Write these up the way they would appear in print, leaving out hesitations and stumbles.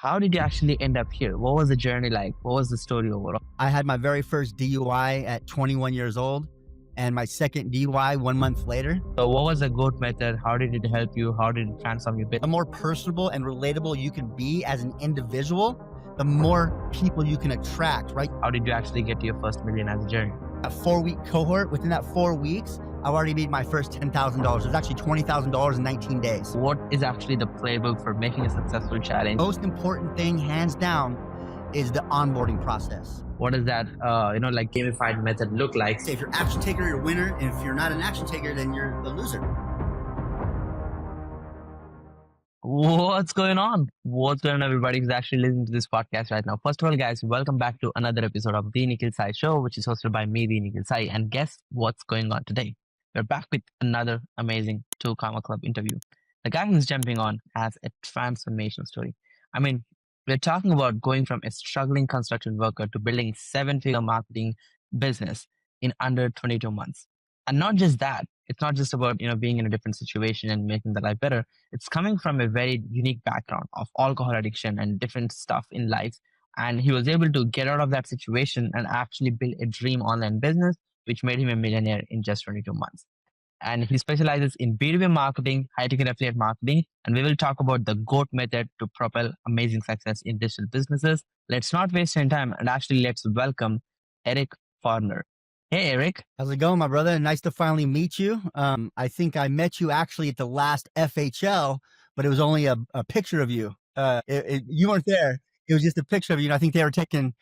How did you actually end up here? What was the journey like? What was the story overall? I had my very first DUI at 21 years old and my second DUI 1 month later. So what was the GOAT method? How did it help you? How did it transform your The business? more personable and relatable you can be as an individual, the more people you can attract, right? How did you actually get to your first million as a journey? A 4-week cohort, within that 4 weeks, I've already made my first $10,000. It was actually $20,000 in 19 days. What is actually the playbook for making a successful challenge? Most important thing, hands down, is the onboarding process. What does that, like gamified method look like? Say if you're action taker, you're a winner. And if you're not an action taker, then you're the loser. What's going on? What's going on, everybody who's actually listening to this podcast right now? First of all, guys, welcome back to another episode of the Nikhil Sai Show, which is hosted by me, the Nikhil Sai. And guess what's going on today? We're back with another amazing 2 Karma Club interview. The guy who's jumping on has a transformational story. I mean, we're talking about going from a struggling construction worker to building 7-figure marketing business in under 22 months. And not just that, it's not just about, being in a different situation and making the life better. It's coming from a very unique background of alcohol addiction and different stuff in life. And he was able to get out of that situation and actually build a dream online business, which made him a millionaire in just 22 months. And he specializes in B2B marketing, high-ticket affiliate marketing, and we will talk about the GOAT method to propel amazing success in digital businesses. Let's not waste any time and actually let's welcome Eric Forner. Hey, Eric. How's it going, my brother? Nice to finally meet you. I think I met you actually at the last FHL, but it was only a picture of you. You weren't there. It was just a picture of you. And I think they were taking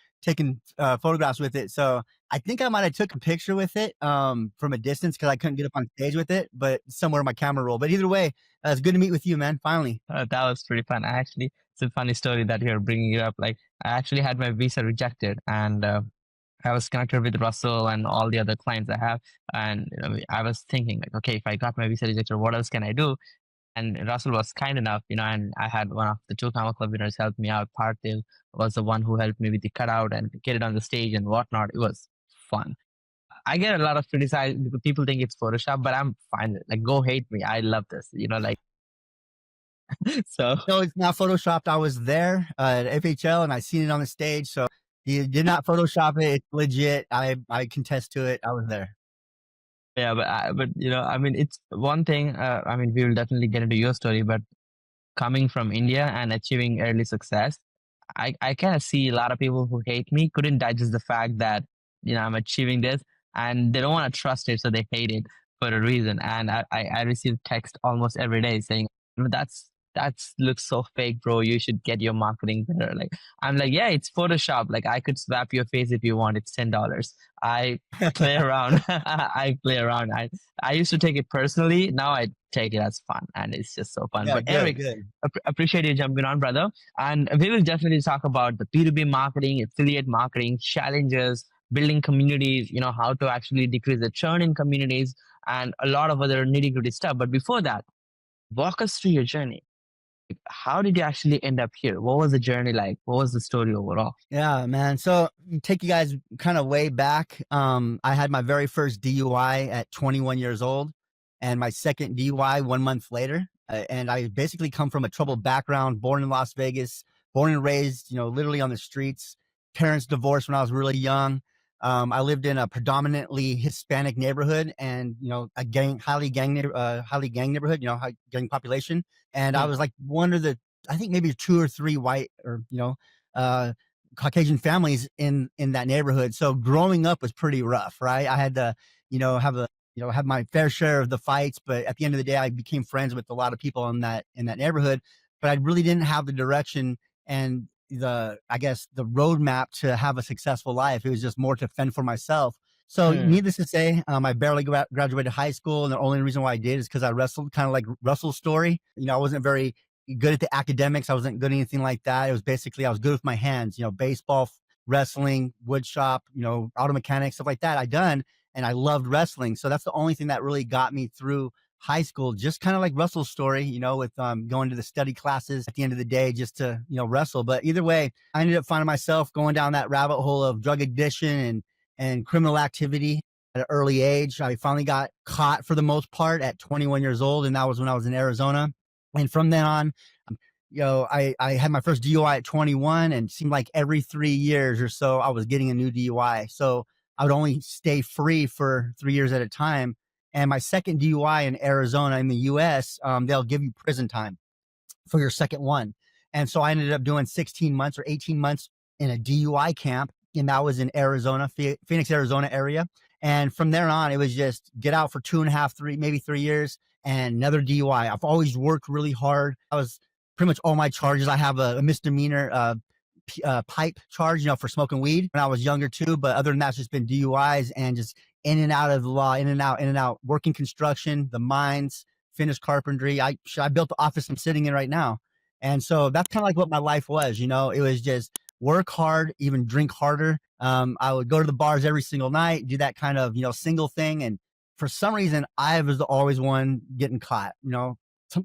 photographs with it. So I think I might have took a picture with it from a distance because I couldn't get up on stage with it, but somewhere in my camera roll. But either way, it's good to meet with you, man. Finally. That was pretty fun. It's a funny story that you're bringing it up. Like, I actually had my visa rejected, and I was connected with Russell and all the other clients I have. And I was thinking, like, okay, if I got my visa rejected, what else can I do? And Russell was kind enough, and I had one of the 2 Karma Club winners help me out. Parthiv was the one who helped me with the cutout and get it on the stage and whatnot. It was fun. I get a lot of criticized because people think it's Photoshop, but I'm fine with it. Like, go hate me. I love this, so. No, it's not Photoshopped. I was there at FHL and I seen it on the stage. So you did not Photoshop it. It's legit. I contest to it. I was there. Yeah, but it's one thing. We will definitely get into your story, but coming from India and achieving early success, I kind of see a lot of people who hate me couldn't digest the fact that I'm achieving this, and they don't want to trust it, so they hate it for a reason. And I receive text almost every day saying, that looks so fake, bro. You should get your marketing better. Like, I'm like, yeah, it's Photoshop. Like, I could swap your face if you want. It's $10. I play around. I play around. I used to take it personally. Now I take it as fun, and it's just so fun. Yeah, but good, Eric, good. Appreciate you jumping on, brother. And we will definitely talk about the B2B marketing, affiliate marketing, challenges, building communities, how to actually decrease the churn in communities, and a lot of other nitty-gritty stuff. But before that, walk us through your journey. How did you actually end up here? What was the journey like? What was the story overall? Yeah, man. So take you guys kind of way back. I had my very first DUI at 21 years old and my second DUI 1 month later. And I basically come from a troubled background, born in Las Vegas, born and raised, literally on the streets. Parents divorced when I was really young. I lived in a predominantly Hispanic neighborhood and, a highly gang neighborhood, high gang population. And I was like one of the, I think maybe 2 or 3 white or, Caucasian families in that neighborhood. So growing up was pretty rough, right? I had to, have my fair share of the fights, but at the end of the day, I became friends with a lot of people in that neighborhood, but I really didn't have the direction and the roadmap to have a successful life. It was just more to fend for myself. So needless to say, I barely graduated high school. And the only reason why I did is because I wrestled, kind of like Russell's story. I wasn't very good at the academics. I wasn't good at anything like that. It was basically, I was good with my hands, baseball, wrestling, wood shop, auto mechanics, stuff like that I done. And I loved wrestling. So that's the only thing that really got me through high school, just kind of like Russell's story, with going to the study classes at the end of the day just to, wrestle. But either way, I ended up finding myself going down that rabbit hole of drug addiction and criminal activity at an early age. I finally got caught for the most part at 21 years old. And that was when I was in Arizona. And from then on, I had my first DUI at 21, and it seemed like every 3 years or so I was getting a new DUI. So I would only stay free for 3 years at a time. And my second DUI in Arizona in the US, they'll give you prison time for your second one. And so I ended up doing 16 months or 18 months in a DUI camp. And that was in Arizona, Phoenix, Arizona area. And from there on, it was just get out for 2.5, maybe 3 years and another DUI. I've always worked really hard. I was pretty much all my charges. I have a misdemeanor pipe charge, for smoking weed when I was younger too. But other than that, it's just been DUIs and just in and out of the law, in and out, working construction, the mines, finished carpentry. I built the office I'm sitting in right now. And so that's kind of like what my life was. It was just work hard, even drink harder. I would go to the bars every single night, do that kind of, single thing. And for some reason, I was always one getting caught.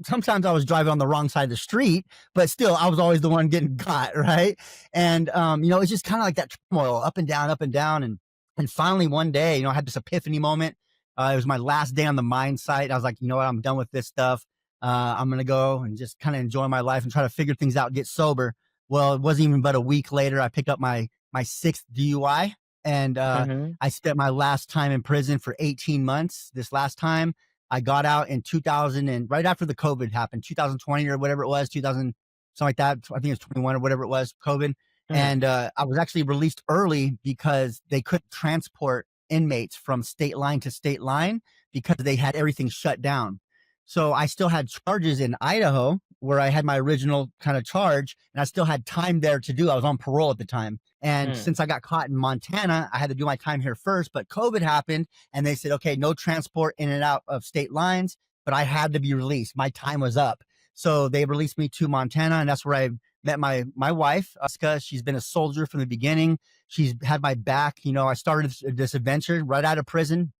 Sometimes I was driving on the wrong side of the street, but still I was always the one getting caught. Right. And, it's just kind of like that turmoil up and down, up and down. And finally one day, I had this epiphany moment. It was my last day on the mine site. I was like, you know what? I'm done with this stuff. I'm going to go and just kind of enjoy my life and try to figure things out, get sober. Well, it wasn't even but a week later, I picked up my sixth DUI, and Mm-hmm. I spent my last time in prison for 18 months. This last time I got out in 2000, and right after the COVID happened, 2020 or whatever it was, 2000, something like that. I think it was 21 or whatever it was, COVID. And I was actually released early because they couldn't transport inmates from state line to state line because they had everything shut down. So I still had charges in Idaho where I had my original kind of charge, and I still had time there to do. I was on parole at the time. And Mm. since I got caught in Montana, I had to do my time here first, but COVID happened and they said, okay, no transport in and out of state lines, but I had to be released. My time was up. So they released me to Montana, and that's where I met my wife, Aska. She's been a soldier from the beginning. She's had my back. I started this adventure right out of prison.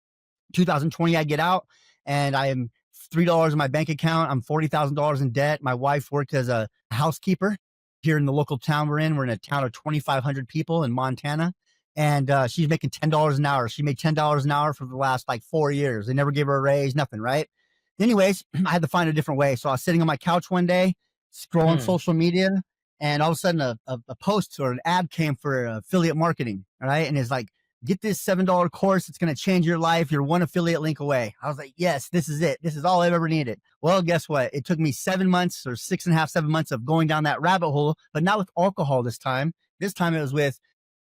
2020, I get out and I am $3 in my bank account. I'm $40,000 in debt. My wife worked as a housekeeper here in the local town we're in. We're in a town of 2,500 people in Montana. And she's making $10 an hour. She made $10 an hour for the last like 4 years. They never gave her a raise, nothing, right? Anyways, I had to find a different way. So I was sitting on my couch one day, scrolling Mm. social media, and all of a sudden a post or an ad came for affiliate marketing. All right. And it's like, get this $7 course. It's going to change your life. You're one affiliate link away. I was like, yes, this is it. This is all I've ever needed. Well, guess what? It took me 7 months or 6.5, 7 months of going down that rabbit hole, but not with alcohol this time. This time it was with,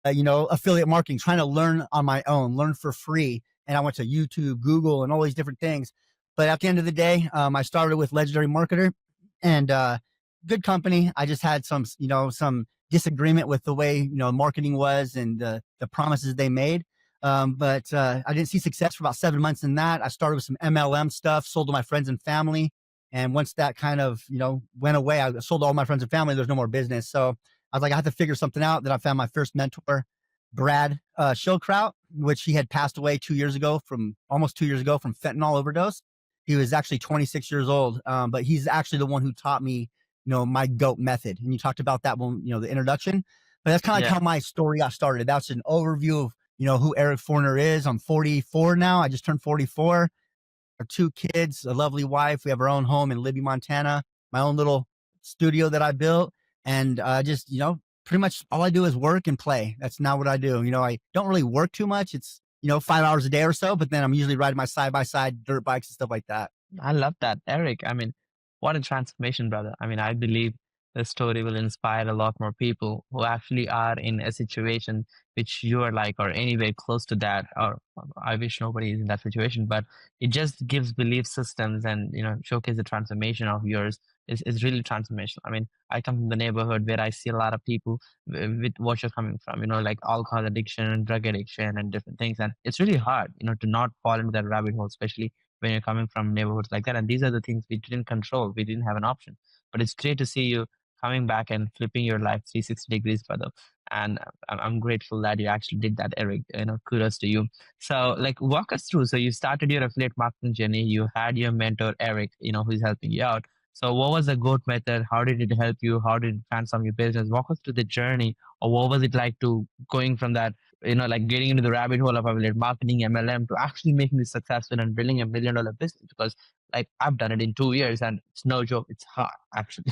affiliate marketing, trying to learn on my own, learn for free. And I went to YouTube, Google, and all these different things. But at the end of the day, I started with Legendary Marketer, and good company. I just had some disagreement with the way marketing was and the promises they made. But I didn't see success for about 7 months in that. I started with some MLM stuff, sold to my friends and family. And once that kind of went away, I sold to all my friends and family. There's no more business. So I was like, I had to figure something out. Then I found my first mentor, Brad Schildkraut, which he had passed away almost 2 years ago from fentanyl overdose. He was actually 26 years old, but he's actually the one who taught me my GOAT method. And you talked about that when, the introduction, but that's kind of like Yeah. how my story got started. That's an overview of, who Eric Forner is. I'm 44 now. I just turned 44. Our 2 kids, a lovely wife. We have our own home in Libby, Montana, my own little studio that I built. And just, pretty much all I do is work and play. That's not what I do. I don't really work too much. It's, 5 hours a day or so, but then I'm usually riding my side by side dirt bikes and stuff like that. I love that, Eric. I mean, what a transformation, brother. I mean, I believe the story will inspire a lot more people who actually are in a situation which you are like, or anywhere close to that. Or I wish nobody is in that situation, but it just gives belief systems and, showcase the transformation of yours is really transformational. I mean, I come from the neighborhood where I see a lot of people with what you're coming from, like alcohol addiction, drug addiction, and different things. And it's really hard, to not fall into that rabbit hole, especially when you're coming from neighborhoods like that. And these are the things we didn't control. We didn't have an option. But it's great to see you coming back and flipping your life 360 degrees, brother. And I'm grateful that you actually did that, Eric. Kudos to you. So, like, walk us through. So, you started your affiliate marketing journey. You had your mentor, Eric, who's helping you out. So, what was the GOAT method? How did it help you? How did it transform your business? Walk us through the journey, or what was it like to going from that like getting into the rabbit hole of affiliate marketing, MLM, to actually making this successful and building $1 million business? Because like I've done it in 2 years and it's no joke. It's hard actually.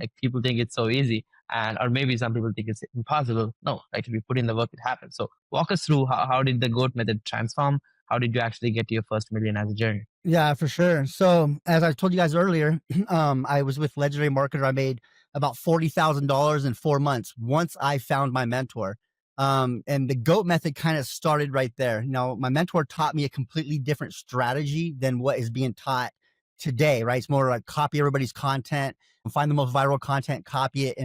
Like people think it's so easy, and or maybe some people think it's impossible. No, like if you put in the work, it happens. So walk us through how did the GOAT method transform? How did you actually get to your first million as a journey? Yeah, for sure. So as I told you guys earlier, I was with Legendary Marketer. I made about $40,000 in 4 months once I found my mentor. And the GOAT method kind of started right there. Now, my mentor taught me a completely different strategy than what is being taught today, right? It's more like copy everybody's content, find the most viral content, copy it,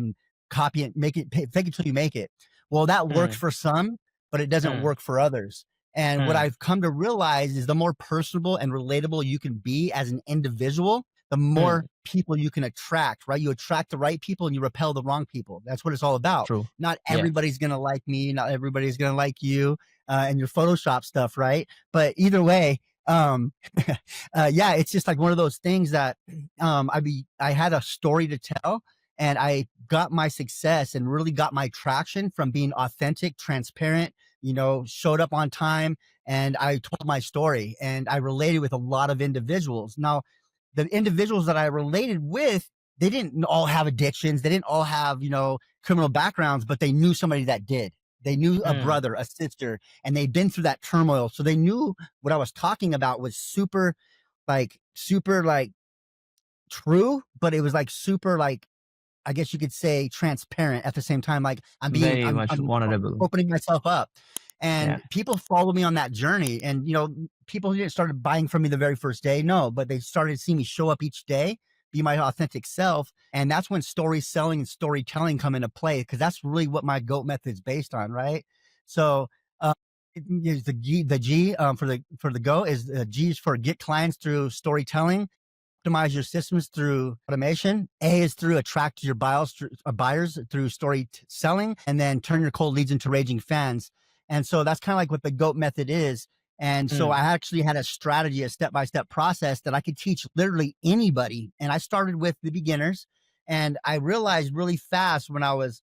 make it, fake it till you make it. Well, that works Mm, for some, but it doesn't mm, work for others. And what mm, I've come to realize is the more personable and relatable you can be as an individual, the more mm, people you can attract, right? You attract the right people and you repel the wrong people. That's what it's all about. true. Not Yeah. everybody's going to like me. Not everybody's going to like you and your Photoshop stuff, right? But either way, um, yeah, it's just like one of those things that I had a story to tell and I got my success and really got my traction from being authentic, transparent, showed up on time and I told my story and I related with a lot of individuals. Now, the individuals that I related with, they didn't all have addictions. They didn't all have, criminal backgrounds, but they knew somebody that did. They knew a Mm, brother, a sister, and they'd been through that turmoil. So they knew what I was talking about was super like true, but it was like super like I guess you could say transparent at the same time. Like very much I'm vulnerable. opening myself up Yeah. and people follow me on that journey. And, people who didn't started buying from me the very first day. No, but they started seeing me show up each day, be my authentic self. And that's when story selling and storytelling come into play. Cause that's really what my GOAT method is based on. Right. So, the G for the GO is G is for get clients through storytelling, optimize your systems through automation. A is through attract your buyers through selling, and then turn your cold leads into raging fans. And so that's kind of like what the GOAT method is. And so I Mm, actually had a strategy, a step-by-step process that I could teach literally anybody. And I started with the beginners. And I realized really fast when I was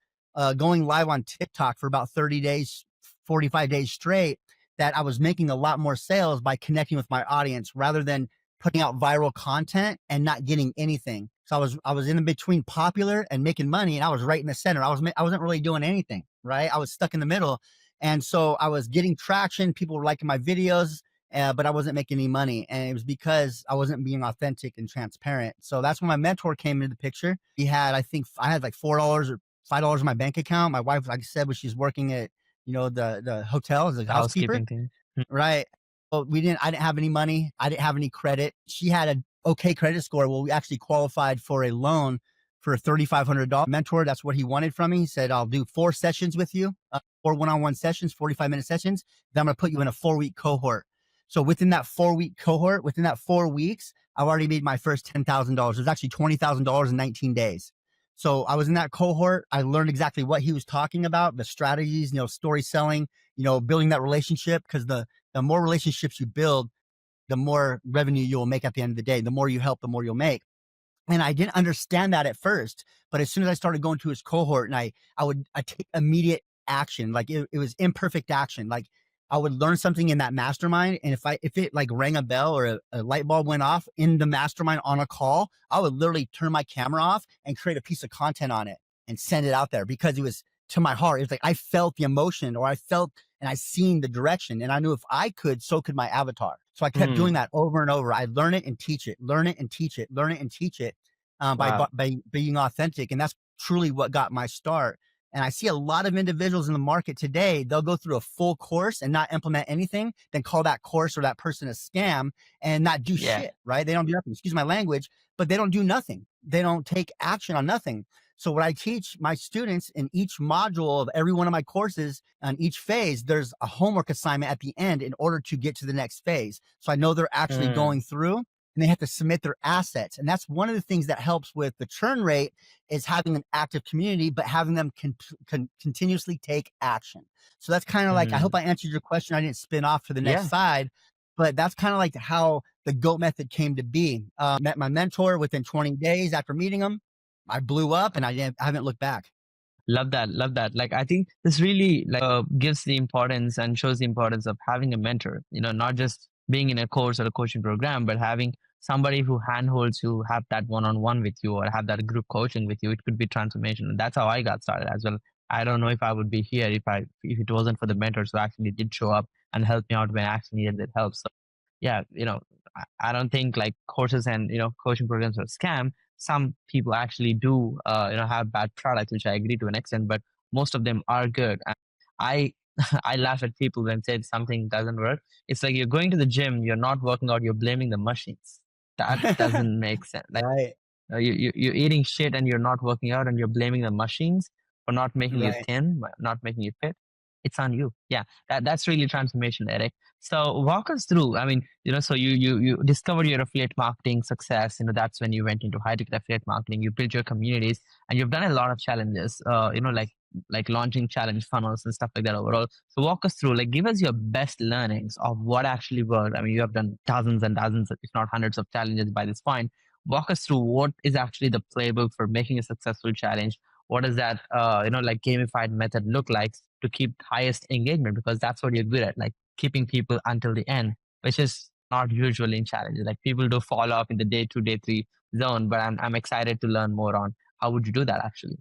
going live on TikTok for about 30 days, 45 days straight, that I was making a lot more sales by connecting with my audience rather than putting out viral content and not getting anything. So I was in between popular and making money, and I was right in the center. I wasn't really doing anything, right? I was stuck in the middle, and so I was getting traction. People were liking my videos, but I wasn't making any money, and it was because I wasn't being authentic and transparent. So that's when my mentor came into the picture. I think I had like $4 or $5 in my bank account. My wife, like I said, was she's working at the hotel as a the housekeeper. housekeeping thing. Mm, Right. Well, I didn't have any money. I didn't have any credit. She had an okay credit score. Well, we actually qualified for a loan for $3,500. Mentor, that's what he wanted from me. He said, I'll do 4 sessions with you, 4 one-on-one sessions, 45-minute sessions. Then I'm going to put you in a 4-week cohort. So within that 4-week cohort, within that 4 weeks, I've already made my first $10,000. It was actually $20,000 in 19 days. So I was in that cohort. I learned exactly what he was talking about, the strategies, story selling, building that relationship, because the more relationships you build, the more revenue you'll make at the end of the day. The more you help, the more you'll make. And I didn't understand that at first, but as soon as I started going to his cohort and I take immediate action, like it was imperfect action. Like I would learn something in that mastermind. And if it like rang a bell or a light bulb went off in the mastermind on a call, I would literally turn my camera off and create a piece of content on it and send it out there because it was to my heart. It was like, I felt the emotion or I felt and I seen the direction and I knew if I could, so could my avatar. So I kept doing mm, that over and over. I learn it and teach it, learn it and teach it, learn it and teach it wow. by being authentic. And that's truly what got my start. And I see a lot of individuals in the market today, they'll go through a full course and not implement anything, then call that course or that person a scam and not do Yeah. shit, right? They don't do nothing, excuse my language, but they don't do nothing. They don't take action on nothing. So what I teach my students in each module of every one of my courses on each phase, there's a homework assignment at the end in order to get to the next phase. So I know they're actually Mm, going through and they have to submit their assets. And that's one of the things that helps with the churn rate is having an active community, but having them continuously take action. So that's kind of like, I hope mm. I answered your question. I didn't spin off to the next Yeah. side, but that's kind of like how the GOAT method came to be. Met my mentor within 20 days after meeting him. I blew up and I haven't looked back. Love that. Love that. Like, I think this really like gives the importance and shows the importance of having a mentor, not just being in a course or a coaching program, but having somebody who handholds you, have that one-on-one with you, or have that group coaching with you, it could be transformation. And that's how I got started as well. I don't know if I would be here if it wasn't for the mentors who actually did show up and help me out when I actually needed help. So yeah, I don't think like courses and coaching programs are scam. Some people actually do have bad products, which I agree to an extent, but most of them are good. And I I laugh at people when say something doesn't work. It's like you're going to the gym, you're not working out, you're blaming the machines. That doesn't make sense. Like Right. you're eating shit and you're not working out, and you're blaming the machines for not making you Right. thin, not making you fit. It's on you. Yeah, that's really transformation, Eric. So walk us through. I mean, so you discovered your affiliate marketing success. That's when you went into high ticket affiliate marketing. You built your communities, and you've done a lot of challenges. Like launching challenge funnels and stuff like that overall. So walk us through, like, give us your best learnings of what actually worked. I mean, you have done dozens and dozens, if not hundreds of challenges by this point. Walk us through what is actually the playbook for making a successful challenge. What does that, like gamified method look like to keep highest engagement? Because that's what you're good at, like keeping people until the end, which is not usually in challenges. Like people do fall off in the day 2, day 3 zone, but I'm excited to learn more on how would you do that actually.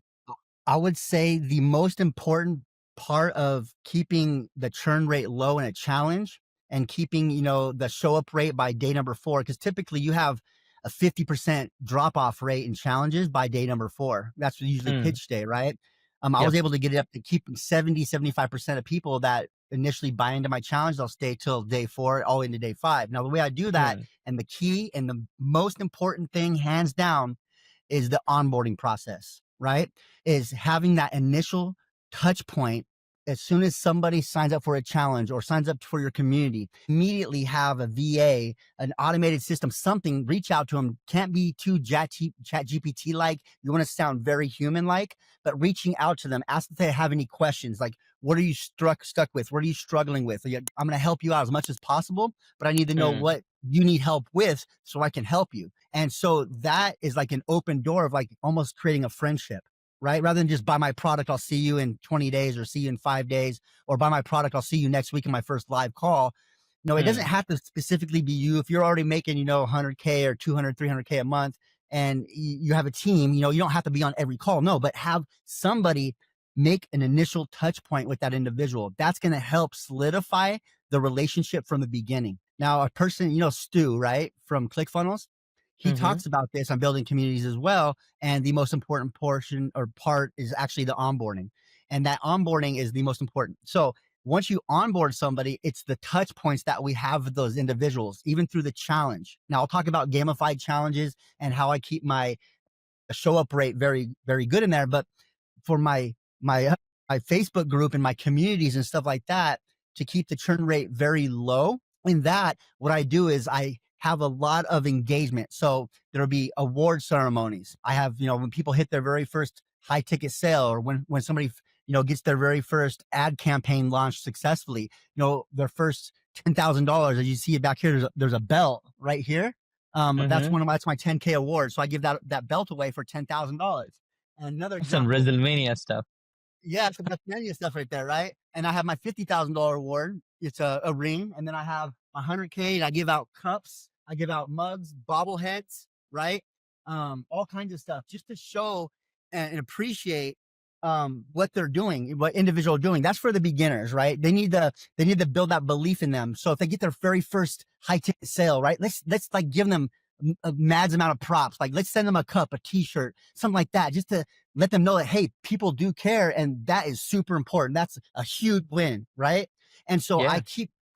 I would say the most important part of keeping the churn rate low in a challenge and keeping, the show up rate by day number 4, because typically you have a 50% drop off rate in challenges by day number 4. That's usually Mm, pitch day, right? I yep. was able to get it up to keep 75% of people that initially buy into my challenge, they'll stay till day 4, all into day 5. Now, the way I do that, Mm, and the key and the most important thing, hands down, is the onboarding process, right? Is having that initial touch point as soon as somebody signs up for a challenge or signs up for your community, immediately have a VA, an automated system, something, reach out to them. Can't be too chat GPT like. You want to sound very human like, but reaching out to them, ask if they have any questions. Like, what are you stuck with? What are you struggling with? I'm going to help you out as much as possible, but I need to know mm, what you need help with so I can help you. And so that is like an open door of like almost creating a friendship, right? Rather than just buy my product, I'll see you in 20 days or see you in 5 days, or buy my product, I'll see you next week in my first live call. No, it doesn't mm, have to specifically be you. If you're already making, 100K or 200, 300K a month and you have a team, you don't have to be on every call. No, but have somebody make an initial touch point with that individual. That's going to help solidify the relationship from the beginning. Now, a person, Stu, right, from ClickFunnels, he mm-hmm, talks about this on building communities as well. And the most important portion or part is actually the onboarding. And that onboarding is the most important. So once you onboard somebody, it's the touch points that we have with those individuals, even through the challenge. Now, I'll talk about gamified challenges and how I keep my show up rate very, very good in there. But for my my Facebook group and my communities and stuff like that, to keep the churn rate very low, in that, what I do is I have a lot of engagement. So there'll be award ceremonies. I have, when people hit their very first high ticket sale, or when somebody, gets their very first ad campaign launched successfully, their first $10,000, as you see it back here, there's a belt right here. mm-hmm. That's my 10K award. So I give that belt away for $10,000. Another Some example, WrestleMania stuff. yeah, so that's many stuff right there, right? And I have my $50,000 award. It's a ring, and then I have my 100K. And I give out cups, I give out mugs, bobbleheads, right? All kinds of stuff just to show and appreciate what they're doing, what individual are doing. That's for the beginners, right? They need to build that belief in them. So if they get their very first high ticket sale, right? Let's like give them a mad amount of props. Like let's send them a cup, a t-shirt, something like that, just to let them know that, hey, people do care. And that is super important. That's a huge win. Right. And so Yeah.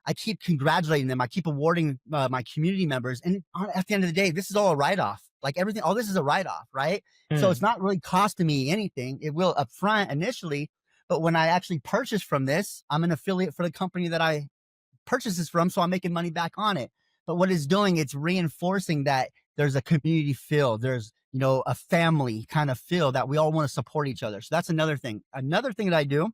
I keep congratulating them. I keep awarding my community members. And at the end of the day, this is all a write-off. Like everything, all this is a write-off. Right. So it's Mm, not really costing me anything. It will upfront initially, but when I actually purchase from this, I'm an affiliate for the company that I purchases from, so I'm making money back on it. But what it's doing, it's reinforcing that there's a community feel, there's a family kind of feel, that we all want to support each other. So that's another thing. Another thing that I do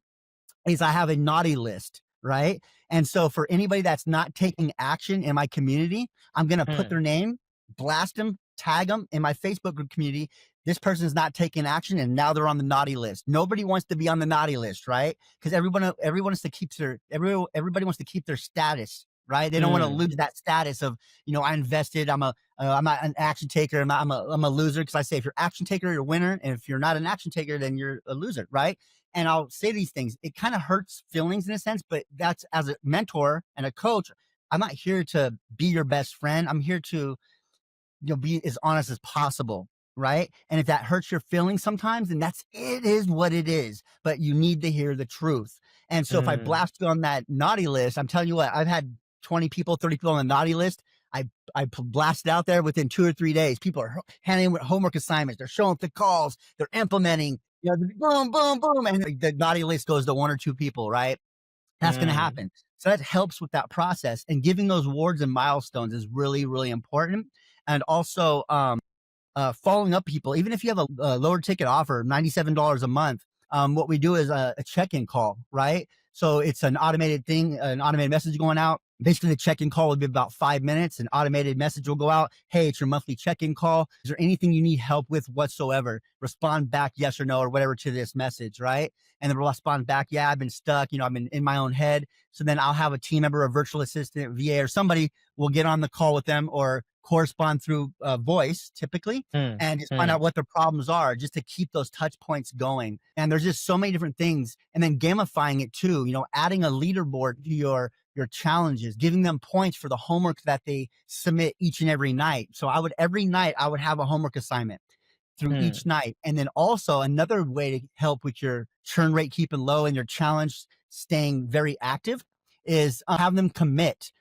is I have a naughty list, right? And so for anybody that's not taking action in my community, I'm going to put mm. their name, blast them, tag them in my Facebook group community. This person is not taking action, and now they're on the naughty list. Nobody wants to be on the naughty list, right? Because everybody wants to keep their status, right? They don't want to lose that status of, I invested. I'm not an action taker. I'm a loser. Because I say, if you're action taker, you're a winner, and if you're not an action taker, then you're a loser, right? And I'll say these things. It kind of hurts feelings in a sense, but that's, as a mentor and a coach, I'm not here to be your best friend. I'm here to, be as honest as possible, right? And if that hurts your feelings sometimes, then it is what it is. But you need to hear the truth. And so if I blast you on that naughty list, I'm telling you what, I've had 20 people, 30 people on the naughty list. I blasted out there within 2 or 3 days. People are handing homework assignments. They're showing up to calls. They're implementing, boom, boom, boom. And the naughty list goes to 1 or 2 people, right? That's going to happen. So that helps with that process. And giving those awards and milestones is really, really important. And also following up people, even if you have a lower ticket offer, $97 a month, what we do is a check-in call, right? So it's an automated thing, an automated message going out. Basically, the check-in call will be about 5 minutes. An automated message will go out. Hey, it's your monthly check-in call. Is there anything you need help with whatsoever? Respond back yes or no or whatever to this message, right? And then we'll respond back, yeah, I've been stuck. I've been in my own head. So then I'll have a team member, a virtual assistant, VA, or somebody will get on the call with them or correspond through voice typically, and just find out what their problems are, just to keep those touch points going. And there's just so many different things. And then gamifying it too, adding a leaderboard to your challenges, giving them points for the homework that they submit each and every night. So every night I would have a homework assignment through each night. And then also another way to help with your churn rate keeping low and your challenge staying very active is have them commit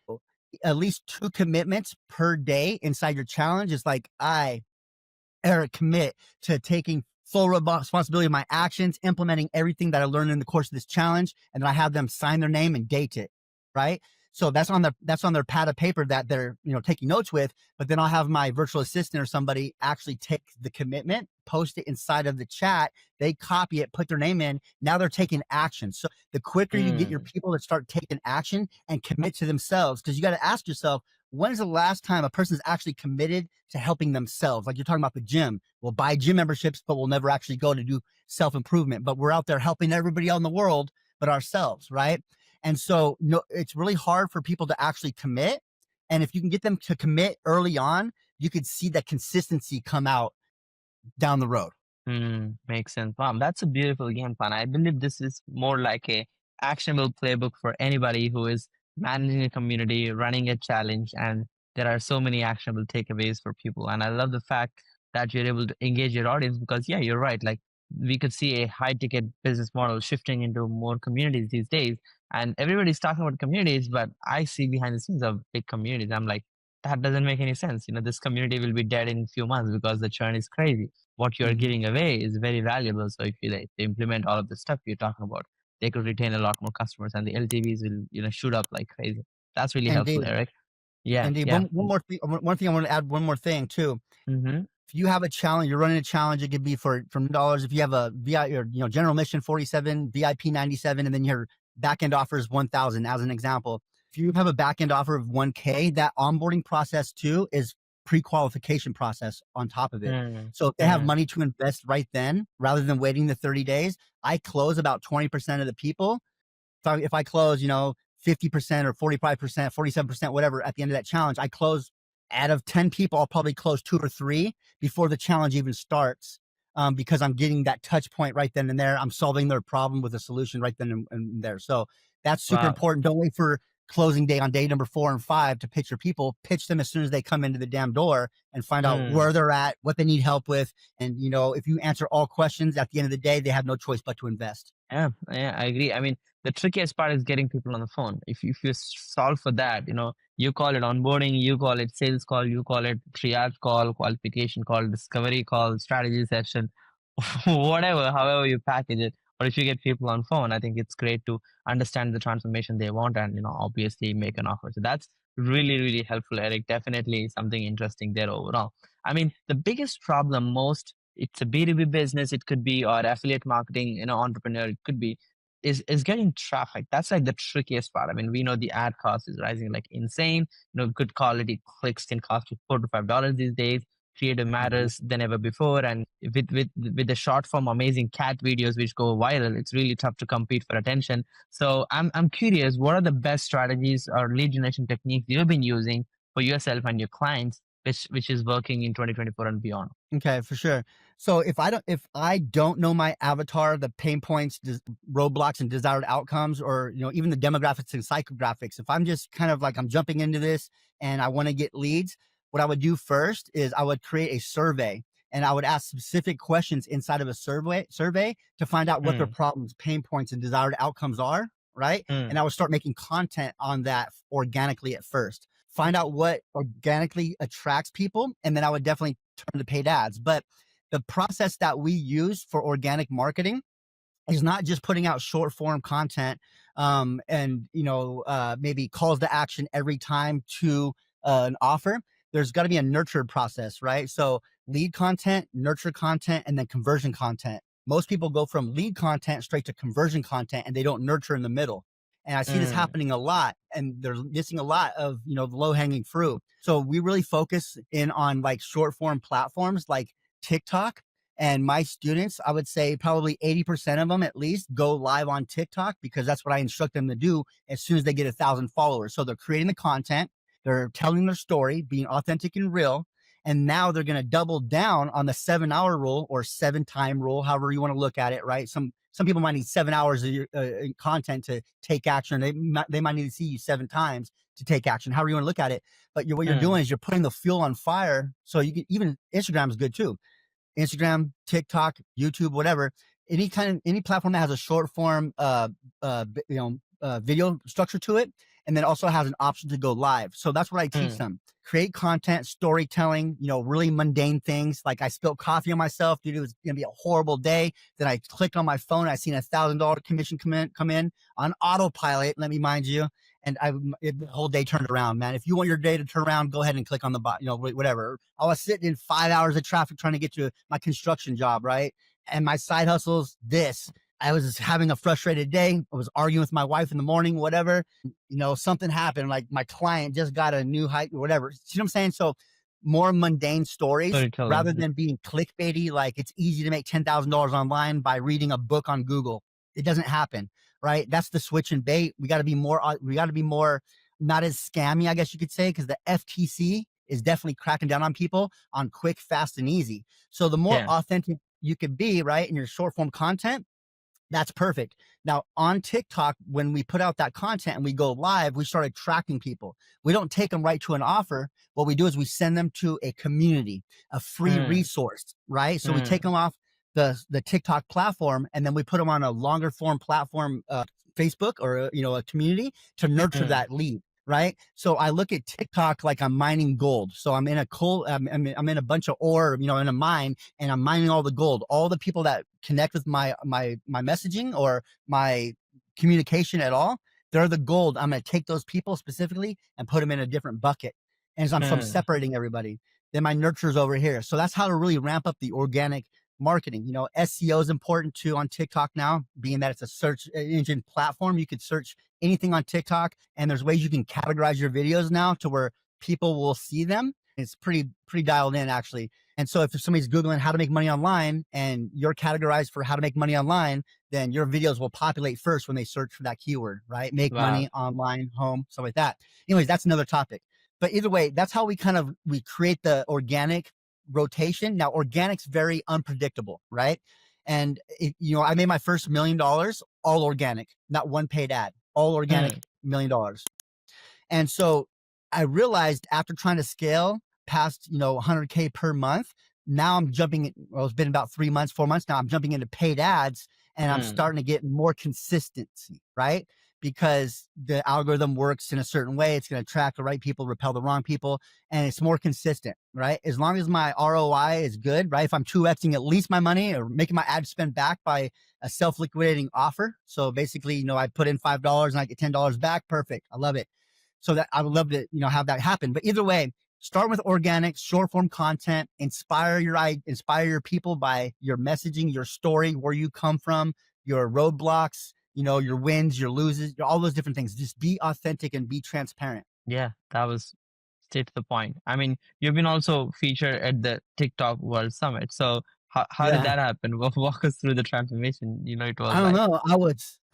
at least 2 commitments per day inside your challenge. Is like, Eric, commit to taking full responsibility of my actions, implementing everything that I learned in the course of this challenge, and then I have them sign their name and date it, right? So that's on their pad of paper that they're taking notes with. But then I'll have my virtual assistant or somebody actually take the commitment, post it inside of the chat. They copy it, put their name in. Now they're taking action. So the quicker you get your people to start taking action and commit to themselves, because you got to ask yourself, when is the last time a person's actually committed to helping themselves? Like you're talking about the gym. We'll buy gym memberships, but we'll never actually go to do self-improvement. But we're out there helping everybody out in the world but ourselves, right? And so it's really hard for people to actually commit. And if you can get them to commit early on, you could see that consistency come out down the road. Makes sense. Wow, that's a beautiful game plan. I believe this is more like a actionable playbook for anybody who is managing a community, running a challenge, and there are so many actionable takeaways for people. And I love the fact that you're able to engage your audience because, yeah, you're right. Like we could see a high ticket business model shifting into more communities these days. And everybody's talking about communities, but I see behind the scenes of big communities. I'm like, that doesn't make any sense. This community will be dead in a few months because the churn is crazy. What you're giving away is very valuable. So if they implement all of the stuff you're talking about, they could retain a lot more customers and the LTVs will shoot up like crazy. That's really helpful, Indeed. Eric. Yeah. Indeed. Yeah. One thing I want to add, one more thing too. Mm-hmm. If you have a challenge, you're running a challenge, it could be from dollars. If you have a VI or general mission 47, VIP 97, and then your backend offer is 1,000 as an example. If you have a backend offer of 1K, that onboarding process too is pre-qualification process on top of it. So if they have money to invest right then, rather than waiting the 30 days, I close about 20% of the people. So if I close, 50% or 45%, 47%, whatever, at the end of that challenge, I close out of 10 people, I'll probably close 2 or 3 before the challenge even starts. Because I'm getting that touch point right then and there. I'm solving their problem with a solution right then and there. So that's super important. Don't wait for closing day on day number 4 and 5 to pitch your people. Pitch them as soon as they come into the damn door and find out where they're at, what they need help with. And, if you answer all questions at the end of the day, they have no choice but to invest. Yeah, I agree. I mean, the trickiest part is getting people on the phone. If you solve for that, you call it onboarding, you call it sales call, you call it triage call, qualification call, discovery call, strategy session, whatever, however you package it. Or if you get people on phone, I think it's great to understand the transformation they want and, obviously make an offer. So that's really, really helpful, Eric. Definitely something interesting there overall. I mean, the biggest problem it's a B2B business, it could be, or affiliate marketing, entrepreneur, it could be, is getting traffic. That's like the trickiest part. I mean, we know the ad cost is rising like insane. Good quality clicks can cost you $4 to $5 these days. creative matters than ever before. And with the short form amazing cat videos which go viral, it's really tough to compete for attention. So I'm curious, what are the best strategies or lead generation techniques you've been using for yourself and your clients, which is working in 2024 and beyond? Okay, for sure. So if I don't know my avatar, the pain points, roadblocks, and desired outcomes, or even the demographics and psychographics, if I'm just kind of like I'm jumping into this and I want to get leads, what I would do first is I would create a survey and I would ask specific questions inside of a survey to find out what their Mm, problems, pain points, and desired outcomes are, right? And mm, I would start making content on that organically at first. Find out what organically attracts people, and then I would definitely turn to paid ads. But the process that we use for organic marketing is not just putting out short form content, and maybe calls to action every time to an offer. There's got to be a nurtured process, right? So lead content, nurture content, and then conversion content. Most people go from lead content straight to conversion content and they don't nurture in the middle. And I see this mm, happening a lot, and they're missing a lot of the low hanging fruit. So we really focus in on like short form platforms like TikTok. And my students, I would say probably 80% of them at least go live on TikTok, because that's what I instruct them to do as soon as they get 1,000 followers. So they're creating the content, they're telling their story, being authentic and real. And now they're going to double down on the 7 hour rule or 7 time rule, however you want to look at it, right? Some people might need 7 hours of content to take action. They might need to see you 7 times to take action, however you want to look at it. But what you're mm, doing is you're putting the fuel on fire. So you can, even Instagram is good too. Instagram, TikTok, YouTube, whatever, any platform that has a short form video structure to it, and then also has an option to go live. So that's what I teach mm, them. Create content, storytelling, really mundane things. Like I spilled coffee on myself, dude. It was gonna be a horrible day. Then I clicked on my phone, I seen $1,000 commission come in on autopilot, let me mind you. And the whole day turned around, man. If you want your day to turn around, go ahead and click on the bot, whatever. I was sitting in 5 hours of traffic trying to get to my construction job, right? And my side hustles, this. I was having a frustrated day. I was arguing with my wife in the morning, whatever. Something happened. Like my client just got a new height, or whatever. See what I'm saying? So more mundane stories rather storytelling. than being clickbaity. Like it's easy to make $10,000 online by reading a book on Google. It doesn't happen, right? That's the switch and bait. We got to be more. We got to be more, not as scammy, I guess you could say, because the FTC is definitely cracking down on people on quick, fast, and easy. So the more Yeah. authentic you can be, right, in your short form content, that's perfect. Now on TikTok, when we put out that content and we go live, we started tracking people. We don't take them right to an offer. What we do is we send them to a community, a free Mm, resource, right? So we take mm, them off the TikTok platform, and then we put them on a longer form platform, Facebook, or a community, to nurture mm, that lead. Right. So I look at TikTok like I'm mining gold. So I'm in a coal, I'm in a bunch of ore, in a mine, and I'm mining all the gold. All the people that connect with my messaging or my communication at all, they're the gold. I'm going to take those people specifically and put them in a different bucket. And so I'm mm. separating everybody. Then my nurture's over here. So that's how to really ramp up the organic marketing. SEO is important too on TikTok now, being that it's a search engine platform. You could search anything on TikTok, and there's ways you can categorize your videos now to where people will see them. It's pretty dialed in, actually. And so if somebody's Googling how to make money online and you're categorized for how to make money online, then your videos will populate first when they search for that keyword, right? Make Wow. money online, home, stuff like that. Anyways, that's another topic. But either way, that's how we create the organic rotation. Now, organic's very unpredictable, right? And I made my first $1 million all organic, not one paid ad, all organic Mm, $1 million. And so I realized after trying to scale past, 100K per month, now I'm jumping, well, it's been about 3 months, 4 months now, I'm jumping into paid ads, and I'm mm, starting to get more consistency, right? Because the algorithm works in a certain way. It's going to attract the right people, repel the wrong people, and it's more consistent, right? As long as my ROI is good, right? If I'm 2Xing at least my money or making my ad spend back by a self liquidating offer. So basically, I put in $5 and I get $10 back. Perfect. I love it. So that I would love to, have that happen. But either way, start with organic, short form content, inspire your people by your messaging, your story, where you come from, your roadblocks, your wins, your loses, all those different things. Just be authentic and be transparent. yeah, that was straight to the point. I mean, you've been also featured at the TikTok World Summit. So how did Yeah. that happen? Walk us through the transformation. It was I don't like. know.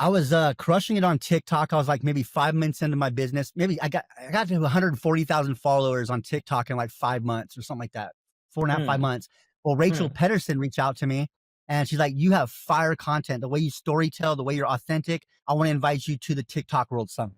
I was crushing it on TikTok. I was like maybe 5 months into my business. Maybe I got to 140,000 followers on TikTok in like 5 months or something like that. 4.5, Hmm, 5 months. Well, Rachel hmm, Pedersen reached out to me and she's like, "You have fire content, the way you story tell, the way you're authentic. I want to invite you to the TikTok World Summit."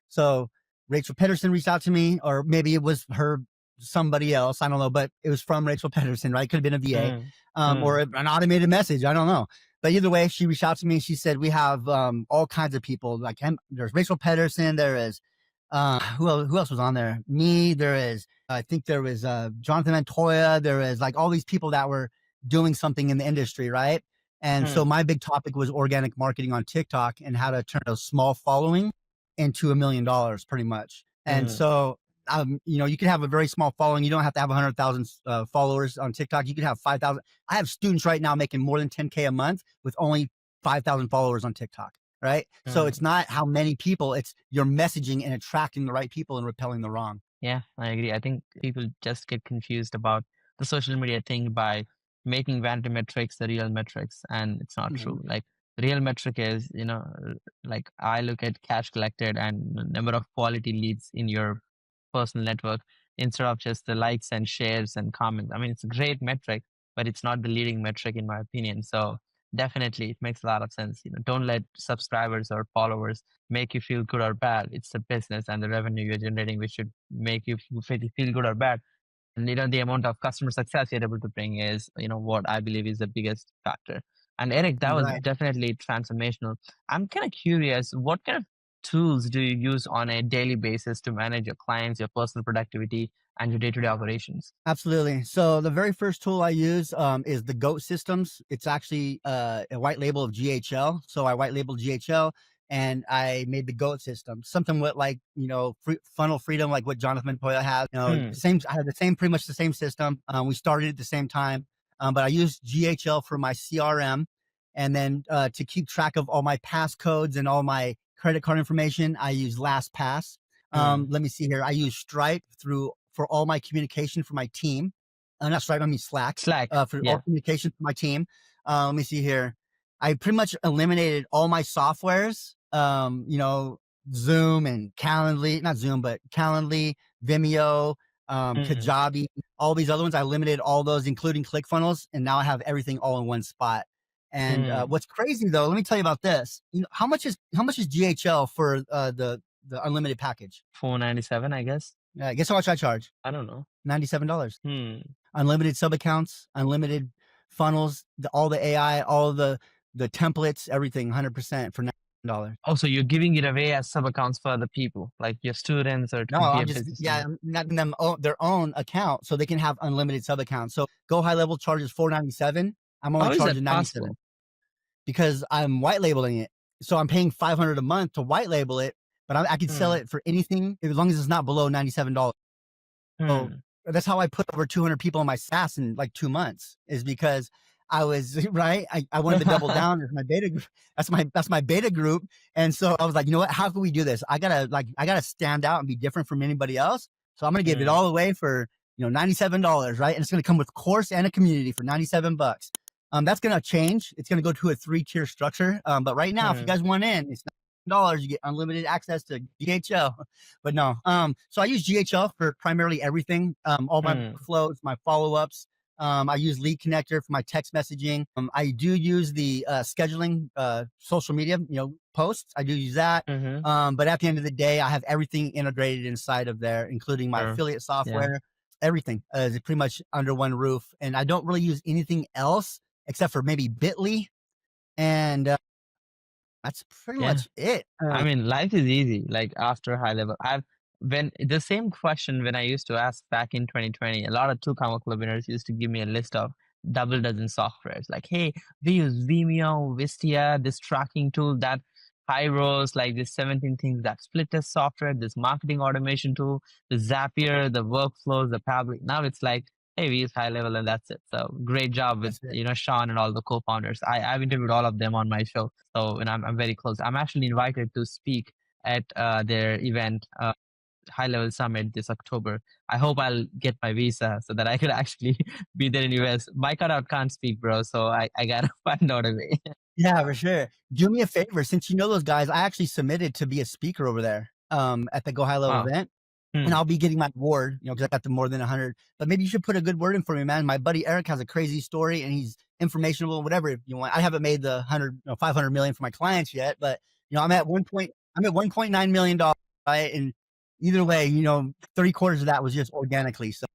So Rachel Pedersen reached out to me, or maybe it was her, somebody else. I don't know, but it was from Rachel Pedersen, right? Could have been a VA, hmm, hmm, or an automated message. I don't know. But either way, she reached out to me. She said, "We have all kinds of people. Like, there's Rachel Pedersen. There is who else was on there? Me. There is, I think there was Jonathan Montoya. There is like all these people that were doing something in the industry, right? And so hmm, my big topic was organic marketing on TikTok and how to turn a small following into $1 million, pretty much. And hmm, so, you can have a very small following. You don't have to have 100,000 followers on TikTok. You could have 5,000. I have students right now making more than 10K a month with only 5,000 followers on TikTok. Right. So hmm. it's not how many people, it's your messaging and attracting the right people and repelling the wrong. Yeah, I agree. I think people just get confused about the social media thing by making vanity metrics the real metrics, and it's not Mhm. true. Like the real metric is, like I look at cash collected and number of quality leads in your personal network instead of just the likes and shares and comments. I mean, it's a great metric, but it's not the leading metric in my opinion. So definitely, it makes a lot of sense. Don't let subscribers or followers make you feel good or bad. It's the business and the revenue you're generating which should make you feel good or bad. And the amount of customer success you're able to bring is, what I believe is the biggest factor. And Eric, that was Right. definitely transformational. I'm kind of curious, what kind of tools do you use on a daily basis to manage your clients, your personal productivity, and your day-to-day operations? Absolutely. So the very first tool I use is the GOAT systems. It's actually a white label of GHL. So I white labeled GHL and I made the GOAT system, something with like, funnel freedom, like what Jonathan Poya has, Hmm. same, I had the same, pretty much the same system. We started at the same time, but I used GHL for my CRM. And then to keep track of all my passcodes and all my credit card information, I use LastPass. Hmm. Let me see here. I use Stripe for all my communication for my team. Not Stripe, I mean Slack, Slack. for all Yeah. communication for my team. Let me see here. I pretty much eliminated all my softwares. Zoom and Calendly, not Zoom, but Calendly, Vimeo, Hmm. Kajabi, all these other ones. I eliminated all those, including ClickFunnels, and now I have everything all in one spot. And Hmm. what's crazy though, let me tell you about this. How much is GHL for the unlimited package? 497, I guess. Yeah, guess how much I charge? I don't know. $97. Hmm. Unlimited sub accounts, unlimited funnels, all the AI, all the templates, everything, 100% for $9. Also, you're giving it away as sub accounts for other people, like your students, or it No, could be I'm a just, business yeah, owner. I'm letting them own their own account so they can have unlimited sub accounts. So Go High Level charges 497. I'm only How is that charging 97 possible? because I'm white labeling it. So I'm paying 500 a month to white label it, but I could sell Hmm. it for anything as long as it's not below $97. So Hmm. that's how I put over 200 people on my SaaS in like 2 months, is because I was right. I wanted to double down as my beta. That's my beta group. And so I was like, you know what? How can we do this? I gotta stand out and be different from anybody else. So I'm gonna give it Hmm. all away for $97, right? And it's gonna come with course and a community for $97. That's gonna change. It's gonna go to a 3-tier structure. But right now, if you Hmm. guys want in, it's $9. You get unlimited access to GHL. But no, so I use GHL for primarily everything. All my Hmm. flows, my follow-ups. I use Lead Connector for my text messaging. I do use the scheduling social media, posts. I do use that. Mhm. But at the end of the day, I have everything integrated inside of there, including my Sure. affiliate Yeah. software. Everything is pretty much under one roof, and I don't really use anything else except for maybe Bitly, and that's pretty Yeah. much it. I mean, life is easy, like after high level. I've when the same question when I used to ask back in 2020, a lot of two comma club winners used to give me a list of double dozen softwares. Like, hey, we use Vimeo, Wistia, this tracking tool, that Hyros, like this 17 things, that split test software, this marketing automation tool, the Zapier, the workflows, the Pabbly. Now it's like, hey, we use high level and that's it. So great job with That's it. Sean and all the co-founders. I've interviewed all of them on my show. So, and I'm very close. I'm actually invited to speak at their event. high level summit this October. I hope I'll get my visa so that I could actually be there in US. My cutout can't speak, bro, so I gotta find out a way. Yeah, for sure. Do me a favor, since you know those guys, I actually submitted to be a speaker over there at the Go High Level Wow. event. And Hmm. I'll be getting my award, because I got the more than 100. But maybe you should put a good word in for me, man. My buddy Eric has a crazy story, and he's informational, whatever if you want. I haven't made the 500 million for my clients yet, but I'm at 1.9 million dollars, right? And either way, three quarters of that was just organically. So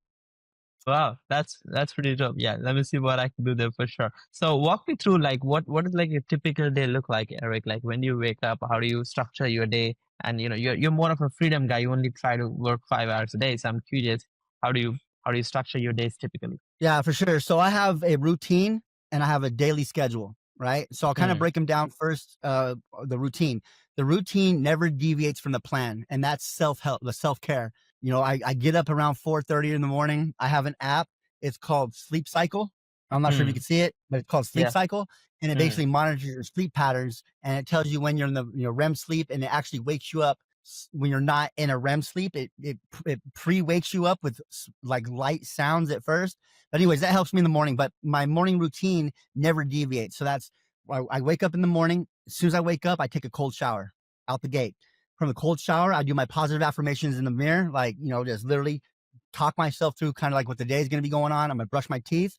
Wow, that's pretty dope. Yeah, let me see what I can do there for sure. So walk me through like what is like a typical day look like, Eric? Like when do you wake up? How do you structure your day? And you're more of a freedom guy. You only try to work 5 hours a day. So I'm curious, how do you how do you structure your days typically? yeah, for sure. So I have a routine and I have a daily schedule, right? So I'll kind of Hmm. break them down first. The routine. The routine never deviates from the plan, and that's self-help, the self-care. I get up around 4:30 in the morning. I have an app. It's called Sleep Cycle. I'm not sure if you Hmm. can see it, but it's called Sleep Yeah. Cycle, and it Hmm. basically monitors your sleep patterns, and it tells you when you're in the REM sleep, and it actually wakes you up when you're not in a REM sleep. It pre-wakes you up with like light sounds at first, but anyways, that helps me in the morning. But my morning routine never deviates. So that's why I wake up in the morning. As soon as I wake up, I take a cold shower out the gate. From the cold shower, I do my positive affirmations in the mirror, like, just literally talk myself through kind of like what the day is going to be going on. I'm going to brush my teeth.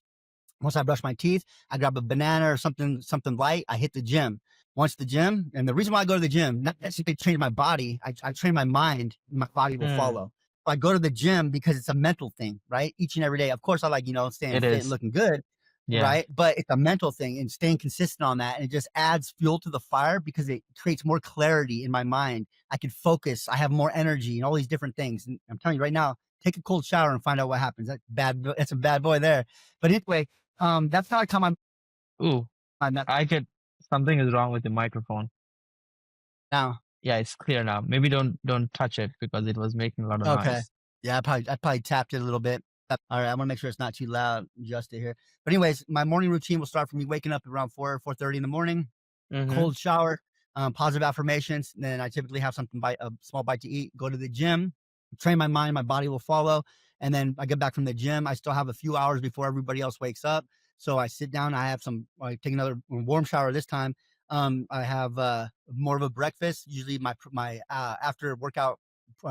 Once I brush my teeth, I grab a banana or something light. I hit the gym. Once the gym, and the reason why I go to the gym, not necessarily to change my body, I train my mind, my body will Hmm. follow. I go to the gym because it's a mental thing, right? Each and every day. Of course, I like, staying It fit and is. looking good, Yeah. right? But it's a mental thing and staying consistent on that. And it just adds fuel to the fire because it creates more clarity in my mind. I can focus, I have more energy and all these different things. And I'm telling you right now, take a cold shower and find out what happens. That's a bad boy there. But anyway, that's how I come Ooh, on that I get something is wrong with the microphone. now. Yeah, it's clear now. Maybe don't touch it because it was making a lot of Okay. noise. Yeah, I probably tapped it a little bit. All right, I want to make sure it's not too loud. Adjust it here. But anyways, my morning routine will start from me waking up around 4:30 in the morning, Mm-hmm. cold shower, positive affirmations. Then I typically have something a small bite to eat. Go to the gym, train my mind. My body will follow. And then I get back from the gym. I still have a few hours before everybody else wakes up. So I sit down. I take another warm shower this time. I have more of a breakfast, usually my after workout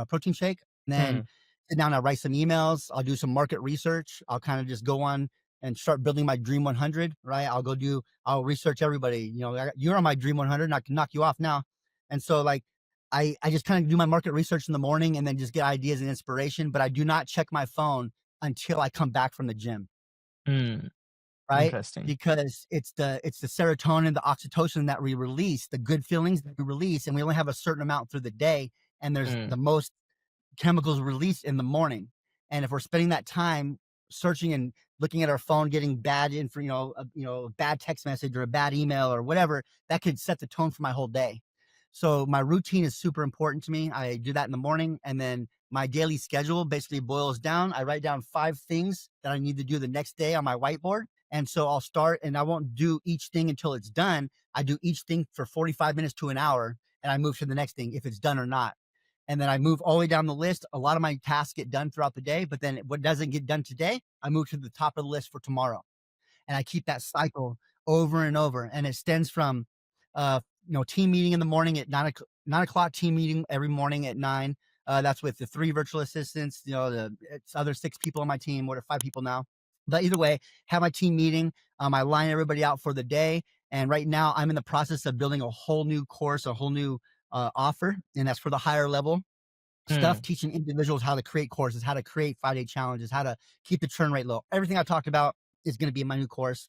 protein shake. And then Hmm. sit down. I write some emails. I'll do some market research. I'll kind of just go on and start building my dream 100. Right. I'll research everybody. You're on my dream 100, and I can knock you off now. And so like I just kind of do my market research in the morning and then just get ideas and inspiration. But I do not check my phone until I come back from the gym, Hmm. right? Interesting. Because it's the serotonin, the oxytocin that we release, the good feelings that we release, and we only have a certain amount through the day. And there's Hmm. the most chemicals released in the morning. And if we're spending that time searching and looking at our phone, getting bad info, a bad text message or a bad email or whatever, that could set the tone for my whole day. So my routine is super important to me. I do that in the morning, and then my daily schedule basically boils down. I write down 5 things that I need to do the next day on my whiteboard. And so I'll start, and I won't do each thing until it's done. I do each thing for 45 minutes to an hour, and I move to the next thing if it's done or not. And then I move all the way down the list. A lot of my tasks get done throughout the day, but then what doesn't get done today, I move to the top of the list for tomorrow. And I keep that cycle over and over. And it stems from, team meeting in the morning at 9 o'clock, team meeting every morning at 9. That's with the 3 virtual assistants, it's other 6 people on my team, or 5 people now. But either way, have my team meeting. I line everybody out for the day. And right now I'm in the process of building a whole new course, a whole new offer. And that's for the higher level Hmm. stuff, teaching individuals how to create courses, how to create 5-day challenges, how to keep the churn rate low. Everything I talked about is going to be in my new course,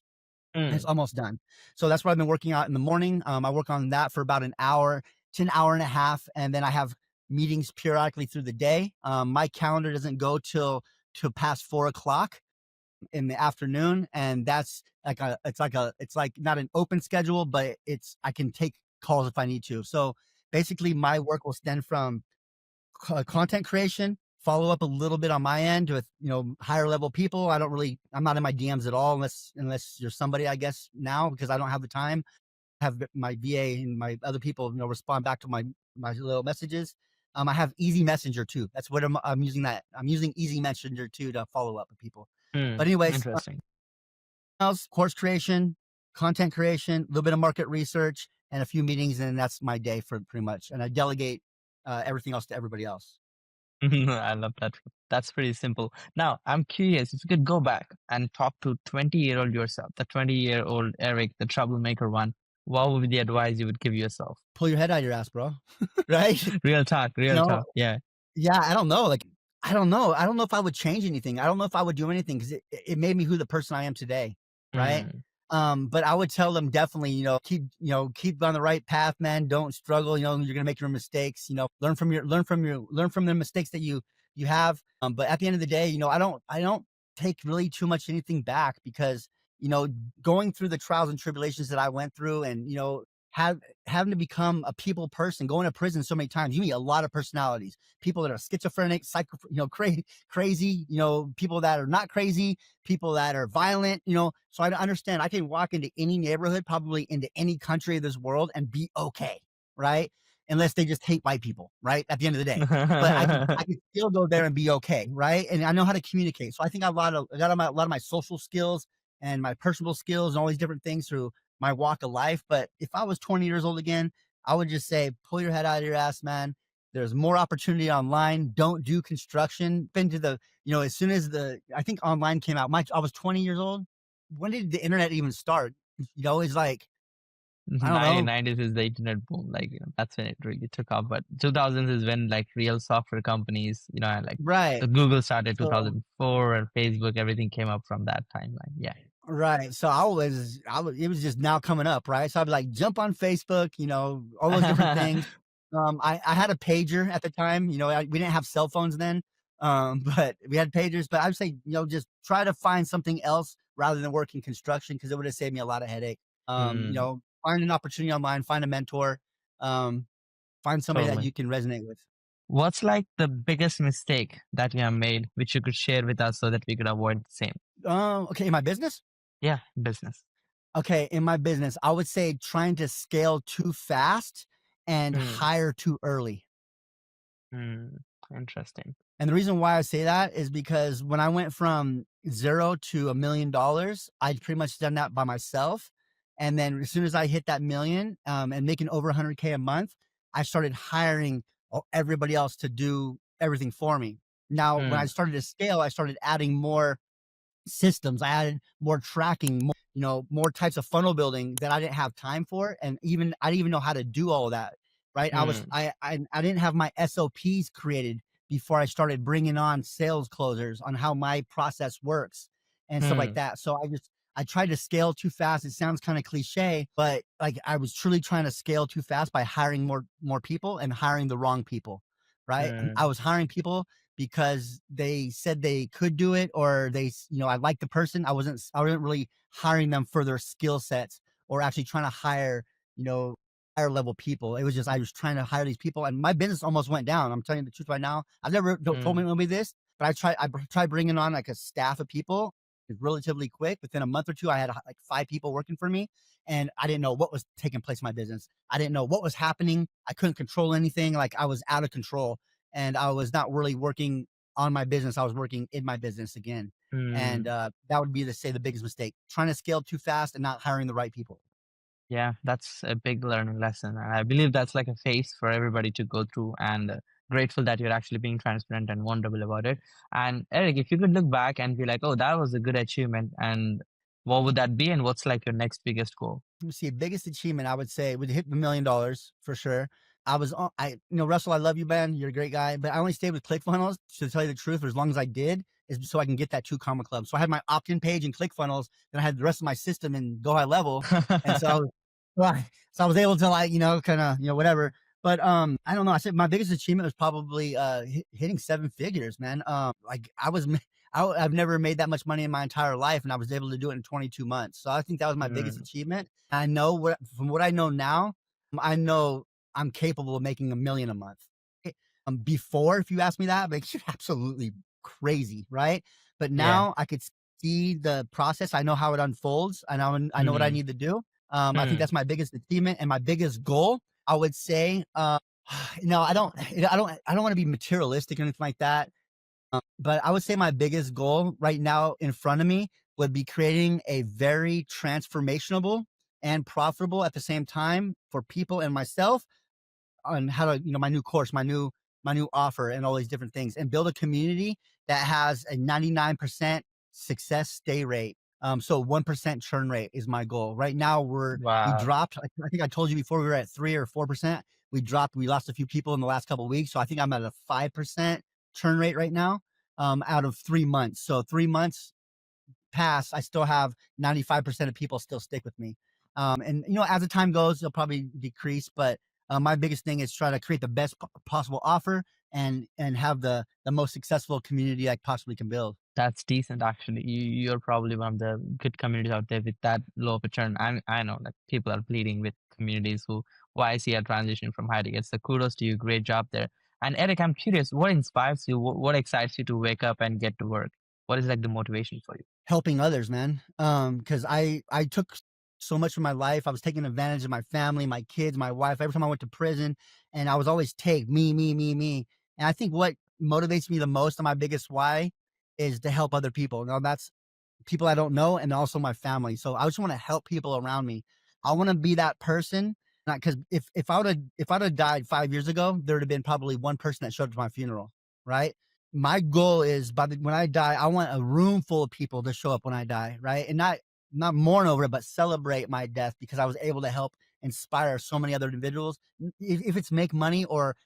and it's Hmm. almost done. So that's what I've been working out in the morning. I work on that for about an hour to an hour and a half, and then I have meetings periodically through the day. My calendar doesn't go till past 4 o'clock in the afternoon, and that's it's like not an open schedule, but I can take calls if I need to. So basically, my work will stem from content creation, follow up a little bit on my end with higher level people. I'm not in my DMs at all unless you're somebody, I guess, now, because I don't have the time. Have my VA and my other people respond back to my little messages. I have Easy Messenger too. That's what I'm using. That I'm using Easy Messenger too to follow up with people. Hmm. But anyways, Interesting. else, course creation, content creation, a little bit of market research, and a few meetings, and that's my day for pretty much. And I delegate everything else to everybody else. I love that. That's pretty simple. Now, I'm curious if you could go back and talk to 20-year-old yourself, the 20-year-old Eric, the troublemaker one, what would be the advice you would give yourself? Pull your head out of your ass, bro. Right? Real talk, You real know, talk. Yeah. yeah, I don't know. Like, I don't know. I don't know if I would change anything. I don't know if I would do anything because it made me who the person I am today. Right. Mm. But I would tell them definitely, keep on the right path, man. Don't struggle. You're gonna make your mistakes. Learn from the mistakes that you have. But at the end of the day, I don't take really too much anything back because you know, going through the trials and tribulations that I went through, and have having to become a people person, going to prison so many times, you meet a lot of personalities. People that are schizophrenic, crazy. People that are not crazy, people that are violent. So I understand I can walk into any neighborhood, probably into any country of this world, and be okay, right? Unless they just hate white people, right? At the end of the day, but I can still go there and be okay, right? And I know how to communicate. So I think I got a lot of my social skills and my personal skills and all these different things through my walk of life. But if I was 20 years old again, I would just say, pull your head out of your ass, man. There's more opportunity online. Don't do construction. Been to as soon as I think online came out, I was 20 years old. When did the internet even start? It's like, I don't know. 1990s is the internet boom. Like, that's when it really took off. But 2000s is when like real software companies, and like Right. the Google started So, 2004 and Facebook, everything came up from that timeline. Yeah. right. So it was just now coming up, right? So I'd be like, jump on Facebook, all those different things. I had a pager at the time, we didn't have cell phones then. But we had pagers, but I would say, just try to find something else rather than working construction because it would have saved me a lot of headache. Mm, Find an opportunity online, find a mentor, um, find somebody that totally. you can resonate with. What's like the biggest mistake that you have made, which you could share with us so that we could avoid the same? Okay, in my business? Yeah, business. Okay, in my business, I would say trying to scale too fast and Mm, hire too early. mm, interesting. And the reason why I say that is because when I went from 0 to $1 million, I'd pretty much done that by myself. And then as soon as I hit that million, and making over 100K a month, I started hiring everybody else to do everything for me. Now, when I Mm, started to scale, I started adding more systems. I added more tracking, more types of funnel building that I didn't have time for, and even I didn't even know how to do all of that. Right? mm, I didn't have my SOPs created before I started bringing on sales closers on how my process works and stuff like mm, that. So I tried to scale too fast. It sounds kind of cliche, but like I was truly trying to scale too fast by hiring more people and hiring the wrong people. Right? And I mm, was hiring people because they said they could do it, or I liked the person. I wasn't really hiring them for their skill sets or actually trying to hire, you know, higher level people. It was just, I was trying to hire these people and my business almost went down. I'm telling you the truth right now. I've never told mm, nobody this, but I tried bringing on like a staff of people relatively quick. Within a month or two, I had like 5 people working for me and I didn't know what was taking place in my business. I didn't know what was happening. I couldn't control anything. Like I was out of control and I was not really working on my business. I was working in my business again. And mm. that would be the biggest mistake, trying to scale too fast and not hiring the right people. Yeah, that's a big learning lesson. And I believe that's like a phase for everybody to go through, and grateful that you're actually being transparent and vulnerable about it. And Eric, if you could look back and be like, oh, that was a good achievement, and what would that be? And what's like your next biggest goal? Let me see. Biggest achievement, I would say, would hit $1 million for sure. Russell, I love you, man. You're a great guy, but I only stayed with ClickFunnels to tell you the truth for as long as I did, is so I can get that 2 Comma Club. So I had my opt-in page in ClickFunnels, then I had the rest of my system in Go High Level, and so right, so I was able to like kind of whatever. But I don't know. I said my biggest achievement was probably hitting 7 figures, man. Like I've never made that much money in my entire life, and I was able to do it in 22 months. So I think that was my biggest Mm, achievement. I know from what I know now, I know I'm capable of making 1 million a month. Before, if you asked me that, like you're absolutely crazy, right? But yeah. now I could see the process. I know how it unfolds. I know what I Mm, need to do. I think mm, that's my biggest achievement and my biggest goal. I would say No, I don't want to be materialistic or anything like that. But I would say my biggest goal right now in front of me would be creating a very transformational and profitable at the same time for people and myself on how to, my new course, my new offer and all these different things, and build a community that has a 99% success stay rate. So 1% churn rate is my goal. Right now we Wow, dropped, I think I told you before, we were at 3 or 4%. We lost a few people in the last couple of weeks. So I think I'm at a 5% churn rate right now, out of 3 months. So 3 months pass, I still have 95% of people still stick with me. And as the time goes, it'll probably decrease, but my biggest thing is try to create the best possible offer and have the most successful community I possibly can build. that's decent actually. You're probably one of the good communities out there with that low of a churn. I know that people are bleeding with communities who I see are transitioning from high tickets. So kudos to you, great job there. And Eric, I'm curious, what inspires you? What excites you to wake up and get to work? What is like the motivation for you? Helping others, man. Because I took so much from my life. I was taking advantage of my family, my kids, my wife. Every time I went to prison, and I was always take me, me, me, me. And I think what motivates me the most, and my biggest why, is to help other people. Now that's people I don't know, and also my family. So I just want to help people around me. I want to be that person. Because if I would have died 5 years ago, there would have been probably one person that showed up to my funeral, right? My goal is when I die, I want a room full of people to show up when I die, right? And not mourn over it, but celebrate my death because I was able to help inspire so many other individuals. If it's make money or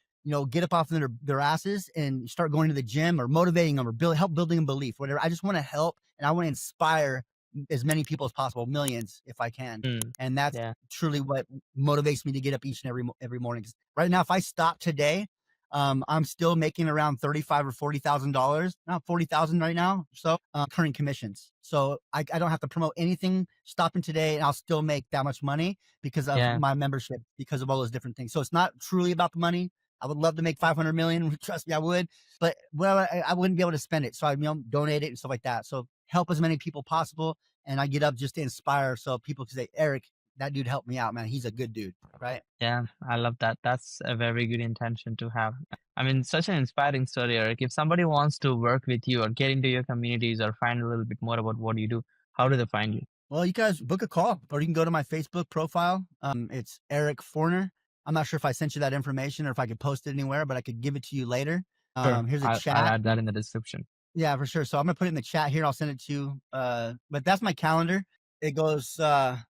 get up off their asses and start going to the gym or motivating them or help building a belief, whatever. I just want to help and I want to inspire as many people as possible, millions if I can. Mm, And that's yeah, truly what motivates me to get up each and every morning. 'Cause right now, if I stop today, I'm still making around $35,000 or $40,000, not 40,000 right now. So current commissions. So I don't have to promote anything stopping today, and I'll still make that much money because of yeah. my membership, because of all those different things. So it's not truly about the money. I would love to make 500 million. Trust me, I would. But I wouldn't be able to spend it. So I donate it and stuff like that. So help as many people possible. And I get up just to inspire. So people can say, Eric, that dude helped me out, man. He's a good dude. Right. Yeah, I love that. That's a very good intention to have. I mean, such an inspiring story, Eric. If somebody wants to work with you or get into your communities or find a little bit more about what you do, how do they find you? Well, you guys book a call, or you can go to my Facebook profile. It's Eric Forner. I'm not sure if I sent you that information or if I could post it anywhere, but I could give it to you later. Sure. Here's a I'll chat. add that in the description. Yeah, for sure. So I'm gonna put it in the chat here. I'll send it to you. But that's my calendar. It goes.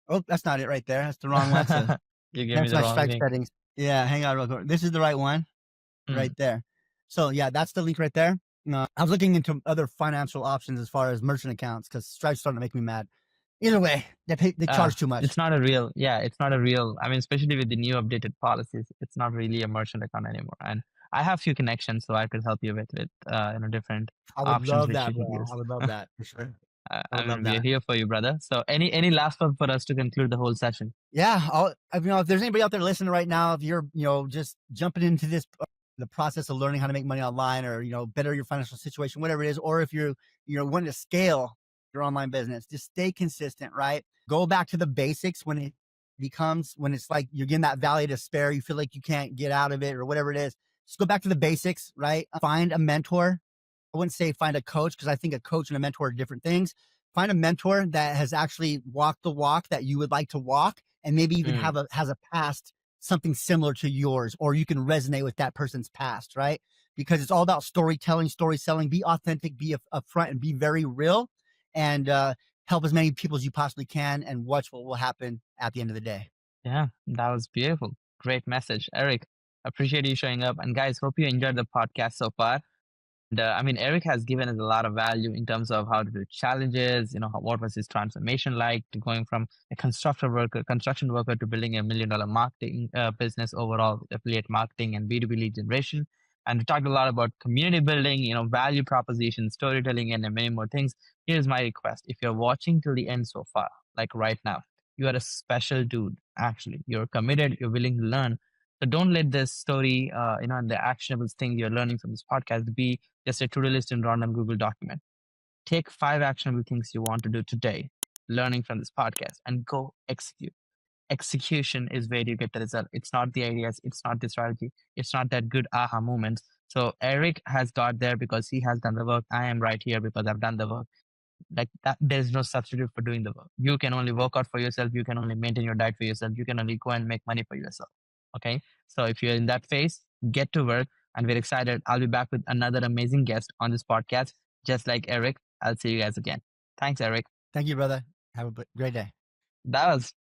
Oh, that's not it right there. That's the wrong one. So You gave me that's the my wrong strike link. settings. Yeah, hang on real quick. This is the right one right Mm, there. So yeah, that's the link right there. I was looking into other financial options as far as merchant accounts because Stripe's starting to make me mad. Either way, they charge too much. it's not a real, yeah, it's not a real, I mean, especially with the new updated policies, it's not really a merchant account anymore. And I have few connections, so I could help you with different I would options love which that, you can bro. use. I would love that for sure. I I would mean, love we are that. here for you, brother. So any last one for us to conclude the whole session? Yeah, if there's anybody out there listening right now, if you're just jumping into this the process of learning how to make money online, or better your financial situation, whatever it is, or if you're wanting to scale your online business, just stay consistent, right? Go back to the basics when it's like you're getting that valley of despair, you feel like you can't get out of it or whatever it is. Just go back to the basics, right? Find a mentor. I wouldn't say find a coach because I think a coach and a mentor are different things. Find a mentor that has actually walked the walk that you would like to walk, and maybe even Mm, has a past something similar to yours, or you can resonate with that person's past, right? Because it's all about storytelling, story selling. Be authentic, be upfront, and be very real, and help as many people as you possibly can, and watch what will happen at the end of the day. yeah, that was beautiful. Great message, Eric. Appreciate you showing up. And guys, hope you enjoyed the podcast so far. And, I mean, Eric has given us a lot of value in terms of how to do challenges. What was his transformation like to going from a construction worker to building $1 million marketing business overall with affiliate marketing and B2B lead generation. And we talked a lot about community building, value proposition, storytelling, and many more things. Here's my request: if you're watching till the end so far, like right now, you are a special dude. Actually, you're committed. You're willing to learn. So don't let this story, and the actionable things you're learning from this podcast be just a to-do list in random Google document. Take 5 actionable things you want to do today, learning from this podcast, and go execute. execution is where you get the result. It's not the ideas, it's not the strategy, it's not that good aha moments. So Eric has got there because he has done the work. I am right here because I've done the work. Like that, there's no substitute for doing the work. You can only work out for yourself, you can only maintain your diet for yourself, you can only go and make money for yourself. Okay, so if you're in that phase, get to work. And we're excited. I'll be back with another amazing guest on this podcast, just like Eric. I'll see you guys again. Thanks, Eric. Thank you, brother. Have a great day. That was